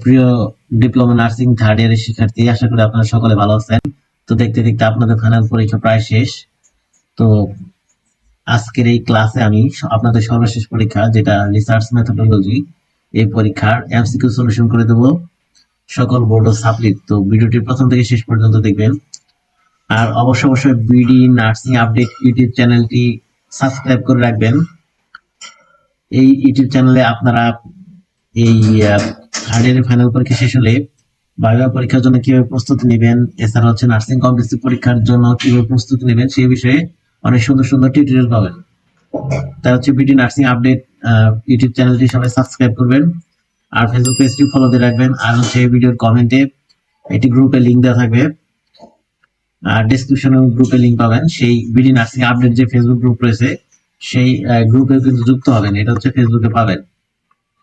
প্রিয় diploma nursing third ইয়ারের শিক্ষার্থী, আশা করি আপনারা সকলে ভালো আছেন। তো দেখতে দেখতে আপনাদের ফাইনাল পরীক্ষা প্রায় শেষ। তো আজকের এই ক্লাসে আমি আপনাদের সর্বশেষ পরীক্ষা, যেটা রিসার্চ মেথোডোলজি, এই পরীক্ষার এমসিকিউ সলিউশন করে দেবো সকল বোর্ড ও সাপ্লিট। তো ভিডিওটি প্রথম থেকে শেষ পর্যন্ত দেখবেন। আর অবশ্যই বিডি নার্সিং আপডেট ইউটিউব চ্যানেলটি সাবস্ক্রাইব করে রাখবেন। এই ইউটিউব চ্যানেলে আপনারা এই থার্ড ইয়ারের ফাইনাল পরীক্ষা শেষ হলে ভাইভা পরীক্ষার জন্য কিভাবে প্রস্তুতি নেবেন, এছাড়া হচ্ছে নার্সিং কম্পিটিটিভ পরীক্ষার জন্য কিভাবে প্রস্তুতি নেবেন, সেই বিষয়ে অনেক সুন্দর সুন্দর টিউটোরিয়াল পাবেন। তার হচ্ছে বিডি নার্সিং আপডেট ইউটিউব চ্যানেলটি সবাই সাবস্ক্রাইব করবেন, আর ফেসবুক পেজটি ফলো দিয়ে রাখবেন। আর হচ্ছে এই ভিডিওর কমেন্টে একটি গ্রুপে লিঙ্ক দেওয়া থাকবে, আর ডিসক্রিপশনে গ্রুপে লিঙ্ক পাবেন। সেই বিডি নার্সিং আপডেট যে ফেসবুক গ্রুপ রয়েছে, সেই গ্রুপে কিন্তু যুক্ত হবেন। এটা হচ্ছে ফেসবুকে পাবেন,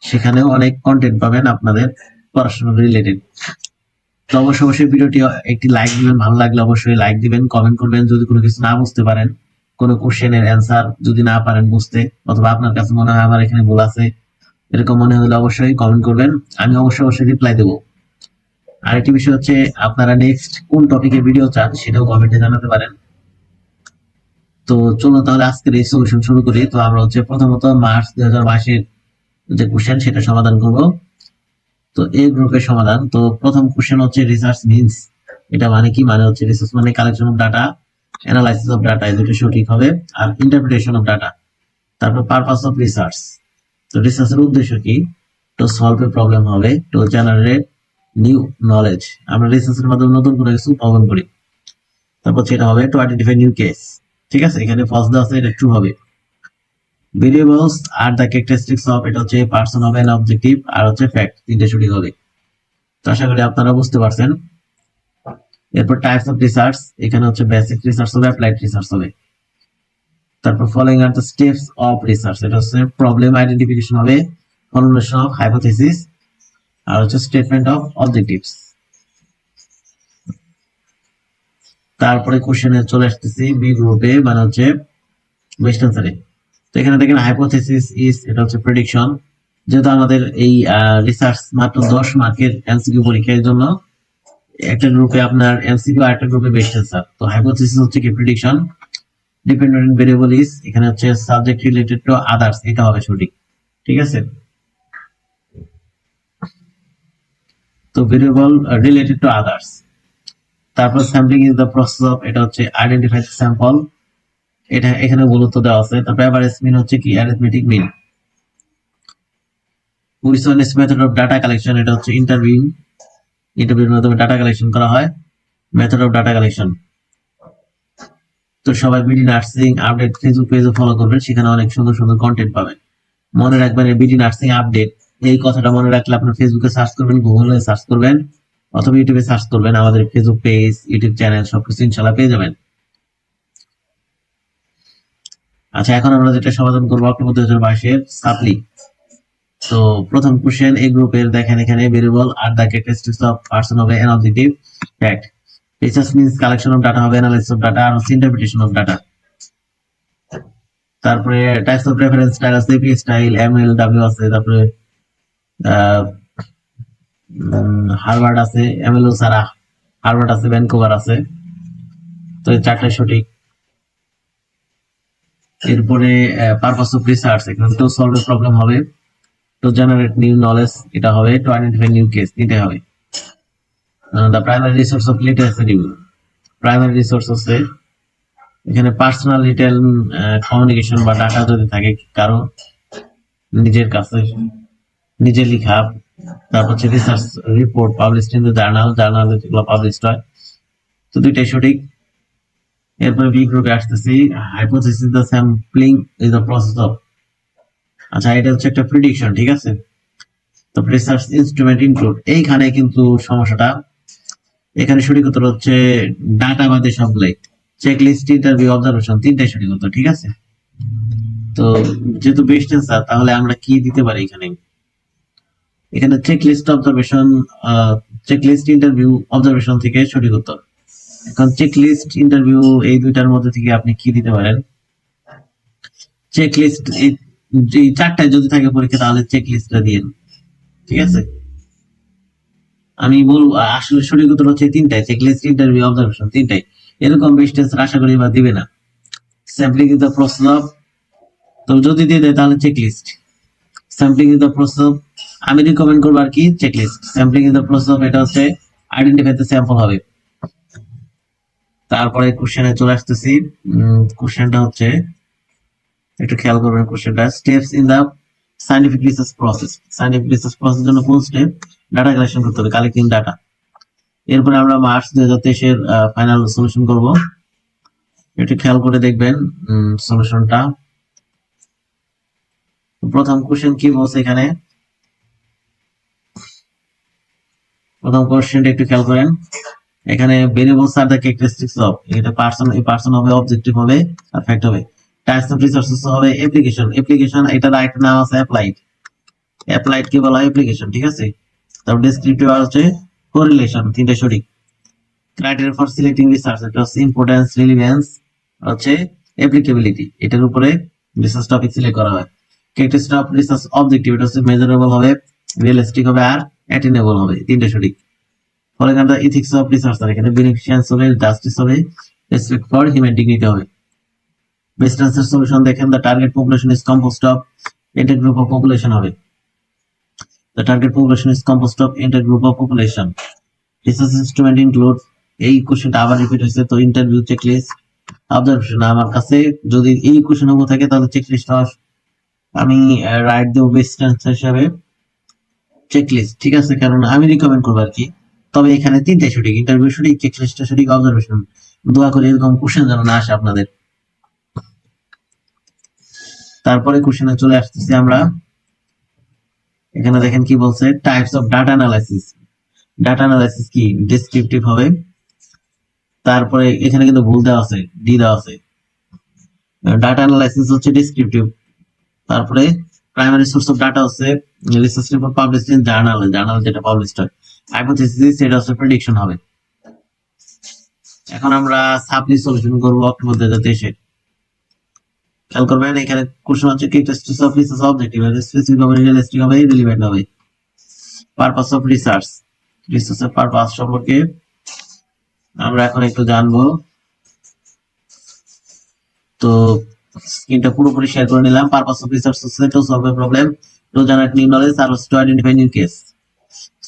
সেখানেও অনেক কন্টেন্ট পাবেন আপনাদের পড়াশোনা রিলেটেড। তো অবশ্যই ভিডিওটি একটি লাইক দিবেন, ভালো লাগলে অবশ্যই লাইক দিবেন, কমেন্ট করবেন যদি কোনো কিছু না বুঝতে পারেন, কোনো কোশ্চেনের অ্যান্সার যদি না পারেন বুঝতে, অথবা আপনার কাছে মনে হয় আমার এখানে ভুল আছে, এরকম মনে হলে অবশ্যই কমেন্ট করবেন, আমি অবশ্যই রিপ্লাই দেবো। আরেকটি বিষয় হচ্ছে, আপনারা নেক্সট কোন টপিকে ভিডিও চান সেটাও কমেন্টে জানাতে পারেন। তো চলুন তাহলে আজকের এই সলিউশন শুরু করি। তো আমরা হচ্ছে প্রথমত মার্চ 2022-এর যে কোশ্চেন সেটা সমাধান করব। তো এই গ্রুপের সমাধান। তো প্রথম কোশ্চেন হচ্ছে রিসার্চ মিনস, এটা মানে কি? মানে হচ্ছে রিসার্চ মানে collection of data, analysis of data, এই দুটো সঠিক হবে। আর ইন্টারপ্রিটেশন অফ ডাটা, তারপর পারপাস অফ রিসার্চ। তো রিসার্চের উদ্দেশ্য কি? টু সলভ এ প্রবলেম হবে, টু জেনারেট নিউ নলেজ। আমরা রিসার্চের মাধ্যমে নতুন করে কিছু উদ্ভাবন করি। তারপর সেটা হবে টু আইডেন্টিফাই নিউ কেস। ঠিক আছে, এখানে ফলস দেওয়া আছে, এটা ট্রু হবে। Variables R the characteristics of, এটা হচ্ছে পার্সন হবে, এন অবজেক্টিভ, আর হচ্ছে ফ্যাক্ট, তিনটে সঠিক হবে। তো আশা করি আপনারা বুঝতে পারছেন। এরপর টাইপস অফ রিসার্চ, এখানে হচ্ছে বেসিক রিসার্চ হবে, অ্যাপ্লাইড রিসার্চ হবে। তারপর following are the steps of research, এটা হচ্ছে প্রবলেম আইডেন্টিফিকেশন হবে, ফর্মুলেশন অফ হাইপোথিসিস, আর হচ্ছে স্টেটমেন্ট অফ অবজেক্টিভস। তারপরে কোশ্চেনে চলে আসতেছি বি গ্রুপে, মানে হচ্ছে বেস্ট অ্যান্সারে। তো এখানে দেখেন হাইপোথিসিস ইজ, এটা হচ্ছে প্রেডিকশন। যেহেতু আমাদের এই রিসার্চ মাত্র 10 মার্কের এমসিকিউ পরীক্ষার জন্য, একটা গ্রুপে আপনার এমসিকিউ আর একটা গ্রুপে বেস্ট অ্যান্সার। তো হাইপোথিসিস হচ্ছে কি প্রেডিকশন। ডিপেন্ডেন্ট ভেরিয়েবল ইজ, এখানে হচ্ছে সাবজেক্ট রিলেটেড টু আদার্স, এটা হবে সঠিক। ঠিক আছে, তো ভেরিয়েবল রিলেটেড টু আদার্স। তারপর sampling is the process of, এটা হচ্ছে আইডেন্টিফাই দ্য স্যাম্পল, এটা এখানে মূলত দেওয়া আছে। তারপর এভারেজ মিন হচ্ছে কি arithmetic mean. Which one is method of data collection, এটা হচ্ছে ইন্টারভিউর মাধ্যমে ডাটা কালেকশন করা হয়, মেথড অফ ডাটা কালেকশন। তো সবাই বিডি নার্সিং আপডেট ফেসবুক পেজে ফলো করবেন, সেখানে অনেক সুন্দর সুন্দর কন্টেন্ট পাবেন। মনে রাখবেন বিডি নার্সিং আপডেট, এই কথাটা মনে রাখলে আপনার ফেসবুকে সার্চ করবেন, গুগলে সার্চ করবেন, অথবা ইউটিউবে সার্চ করবেন, আমাদের ফেসবুক পেজ, ইউটিউব চ্যানেল সবকিছু ইনশাল্লাহ পেয়ে যাবেন। আচ্ছা, এখন আমরা যেটা সমাধান করবো অক্টোবর 2022-এর সাপ্লি। তো প্রথম কোশ্চেন এই গ্রুপের, দেখেন এখানে ভেরিয়েবল আর দ্য ক্যারেক্টারিস্টিক্স অফ পারসন হবে, an objective, fact. Research means collection of data হবে, অ্যানালাইসিস অফ ডাটা, আর হচ্ছে ইন্টারপ্রিটেশন অফ ডাটা। তারপরে টাইপস অফ রেফারেন্স স্টাইল আছে, পি স্টাইল, এমএল, ডাব্লিউ আছে, তারপরে হার্ভার্ড আছে, এমএলও ছাড়া হার্ভার্ড আছে, ভ্যানকুভার আছে। তো এই চারটাই সঠিক। এরপরে পারপাস অফ রিসার্চ, এখানে টু সলভ এ প্রবলেম হবে, টু জেনারেট নিউ নলেজ, এটা হবে, টু আইডেন্টিফাই নিউ কেস, তিনটাই হবে। The primary resource of literacy review, primary resource হচ্ছে এখানে পার্সোনাল রিটেল কমিউনিকেশন বা ডাটা যদি থাকে কারো নিজের কাছে, নিজে লিখা। তারপর হচ্ছে research report published in the journal, জার্নালে যেগুলো পাবলিশড হয়। তো দুইটাই সঠিক। এরপরে বি গ্রুপে আসতেছি, hypothesis the sampling is the process of, আচ্ছা এটা হচ্ছে একটা প্রিডিকশন, ঠিক আছে। তো রিসার্চ ইনস্ট্রুমেন্ট ইনক্লুড, এইখানে কিন্তু সমস্যাটা, এখানে সঠিক উত্তর হচ্ছে ডাটা বাদে সবগুলাই, চেক লিস্ট, ইন্টারভিউ, অবজারভেশন, তিনটাই সঠিক উত্তর। ঠিক আছে, তো যেহেতু বেস্ট অ্যান্সার, তাহলে আমরা কি দিতে পারি এখানে? এখানে check list, observation, check list, interview, observation থেকে সঠিক উত্তর। এখন চেক লিস্ট, ইন্টারভিউ, এই দুইটার মধ্যে থেকে আপনি কি দিতে পারেন? চেক লিস্ট, এই চারটায় যদি থাকে পরীক্ষা, তাহলে চেক লিস্টটা দিয়ে, ঠিক আছে। আমি বলবো আসলে সঠিক উত্তর হচ্ছে তিনটাই, চেকলিস্ট, ইন্টারভিউ, অবজারভেশন, তিনটাই। এরকম বেস্ট টেন্স আশা করি বা দিবে না। Sampling is the process of, তবে যদি দিয়ে দেয় তাহলে checklist. Sampling is the process of, আমি রিকমেন্ড করবো আর কি checklist. Sampling is the process of, এটা হচ্ছে আইডেন্টিফাই দ্য স্যাম্পল হবে। তারপরে কোশ্চেনে চলে আসতেছি। কোশ্চেনটা হচ্ছে, একটু খেয়াল করবেন কোশ্চেনটা, steps in the scientific research process. Scientific research প্রসেসের জন্য কোন স্টেপ? ডাটা কালেকশন করতে হবে, কালেক্টিং ডাটা। এরপরে আমরা মার্চ 2023 এর ফাইনাল সলিউশন করব। একটু খেয়াল করে দেখবেন সলিউশনটা। প্রথম কোশ্চেন কি বলছে এখানে, প্রথম কোশ্চেনটা একটু খেয়াল করেন। এখানে variables R the characteristics of, এটা পারসন, এই পারসন হবে, অবজেক্টিভ হবে, আর ফ্যাক্ট হবে। টাইপস অফ রিসোর্সেস হবে অ্যাপ্লিকেশন। অ্যাপ্লিকেশন এটা রাইট নাম আছে অ্যাপ্লাইড। অ্যাপ্লাইড কি বলা হয়? অ্যাপ্লিকেশন, ঠিক আছে। তারপর ডেসক্রিপটিভ হচ্ছে কোরিলেশন, তিনটা সঠিক। ক্রাইটেরিয়া ফর সিলেক্টিং রিসার্চ, এটা হচ্ছে ইম্পর্টেন্স, রিলেভেন্স, হচ্ছে অ্যাপ্লিকেবিলিটি, এটার উপরে রিসার্চ টপিক সিলেক্ট করা হয়। ক্যারেক্টারিস্টিক অফ রিসার্চ অবজেক্টিভ, এটা হচ্ছে মেজারেবল হবে, রিয়েলিস্টিক হবে, আর অ্যাটেনেবল হবে, তিনটা সঠিক। ফলে এখানে ইথিক্স অফ রিসার্চার, এখানে বেনিফিশিয়ান্স হবে, জাস্টিস হবে, রেসপেক্ট ফর হিউম্যান ডিগনিটি হবে। বেস্ট আনসার সলিউশন দেখেন, the target population is composed of, entire group of population হবে। The target population is composed of entire group of population. Research instrument include, এই কোশ্চেনটা আবার repeat হয়েছে, তো interview, checklist, observation. আমার কাছে যদি এই কোশ্চেন হবো থাকে তাহলে চেকলিস্ট আমি রাইট দেবো বেস্ট আনসার হিসাবে চেকলিস্ট, ঠিক আছে, কারণ আমি রিকমেন্ড করবো আর কি। তবে এখানে তিনটাই সঠিক, ইন্টারভিউ সঠিক, চেকলিস্টটা সঠিক, অবজারভেশন। দোয়া করে এরকম কোশ্চেন যেন না আসে আপনাদের। তারপরে কোশ্চেনে চলে আসতেছি আমরা। এখানে দেখেন কি বলছে, types of data analysis. Data analysis কি? ডেসক্রিপটিভ হবে। তারপরে এখানে কিন্তু ভুল দেওয়া আছে, ডি দেওয়া আছে। ডাটা অ্যানালাইসিস হচ্ছে ডেসক্রিপটিভ। তারপরে প্রাইমারি সোর্স অফ ডাটা হচ্ছে research report published in journal, journal যেটা পাবলিশড হয়। হাইপোথিসিস সেটা হচ্ছে প্রেডিকশন হবে। এখন আমরা সাপ্লি সলিউশন করব অক্টোবর 2023-এ। খেয়াল করবেন এখানে কোশ্চেন হচ্ছে characteristics of research objective, specific হবে, রিয়েলিস্টিক হবে, রিলেভেন্ট হবে। পারপাস অফ রিসার্চ, রিসার্চের পারপাস সম্পর্কে আমরা এখন একটু জানবো। তো স্ক্রিনটা পুরোপুরি শেয়ার করে নিলাম। পারপাস অফ রিসার্চ হচ্ছে to solve a problem, to generate new knowledge, আর to identify new case.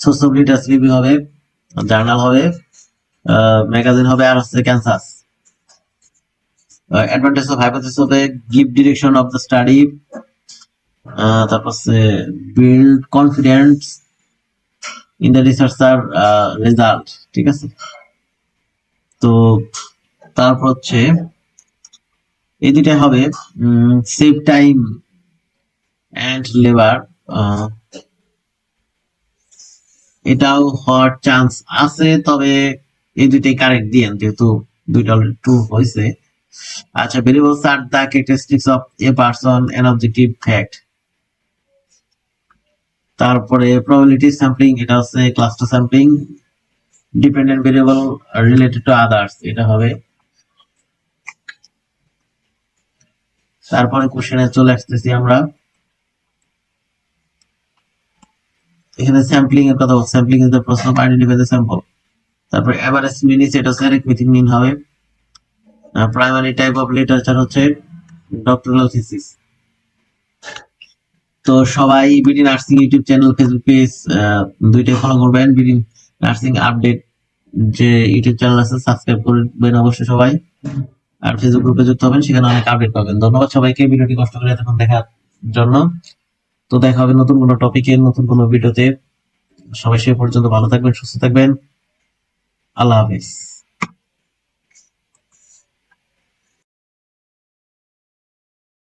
Source of literature review হবে, জার্নাল হবে, ম্যাগাজিন হবে, আর হচ্ছে ক্যান্সাস। অ্যাডভান্টেজ অফ হাইপোথিসিস হবে give direction of the study, তারপর হচ্ছে build confidence in the researcher result, ঠিক আছে। তো তারপর হচ্ছে এই দুটাই হবে সেভ টাইম অ্যান্ড লেবার, এটাও হওয়ার চান্স আছে, তবে এই দুইটাই কারেক্ট দিয়েন যেহেতু দুইটা অলরেডি ট্রু হয়েছে। আচ্ছা, variables R the characteristics of a person an objective fact. তারপরে প্রবাবিলিটি স্যাম্পলিং, এটা হচ্ছে cluster sampling. Dependent variable related to others, এটা হবে। তারপরে কোশ্চেনে চলে আসতেছি আমরা। এখানে স্যাম্পলিং এর কথা বলছে, sampling is the process of identify the sample. তারপরে এভারেজ মিন ইজ, এটা হচ্ছে অ্যারিথমেটিক মিন হবে। প্রাইমারি টাইপ অফ লিটারেচার হচ্ছে ডক্টরাল থিসিস। তো সবাই BD nursing YouTube channel, Facebook page দুইটাই ফলো করবেন। বিডি নার্সিং আপডেট যে ইউটিউব চ্যানেল আছে সাবস্ক্রাইব করবেন অবশ্যই সবাই, আর ফেসবুক গ্রুপে যুক্ত হবেন, সেখানে অনেক আপডেট পাবেন। ধন্যবাদ সবাইকে ভিডিওটি কষ্ট করে এতক্ষণ দেখার জন্য। তো দেখা হবে নতুন কোনো টপিকে, নতুন কোনো ভিডিওতে। সবাই সে পর্যন্ত ভালো থাকবেন, সুস্থ থাকবেন। আল্লাহ হাফেজ।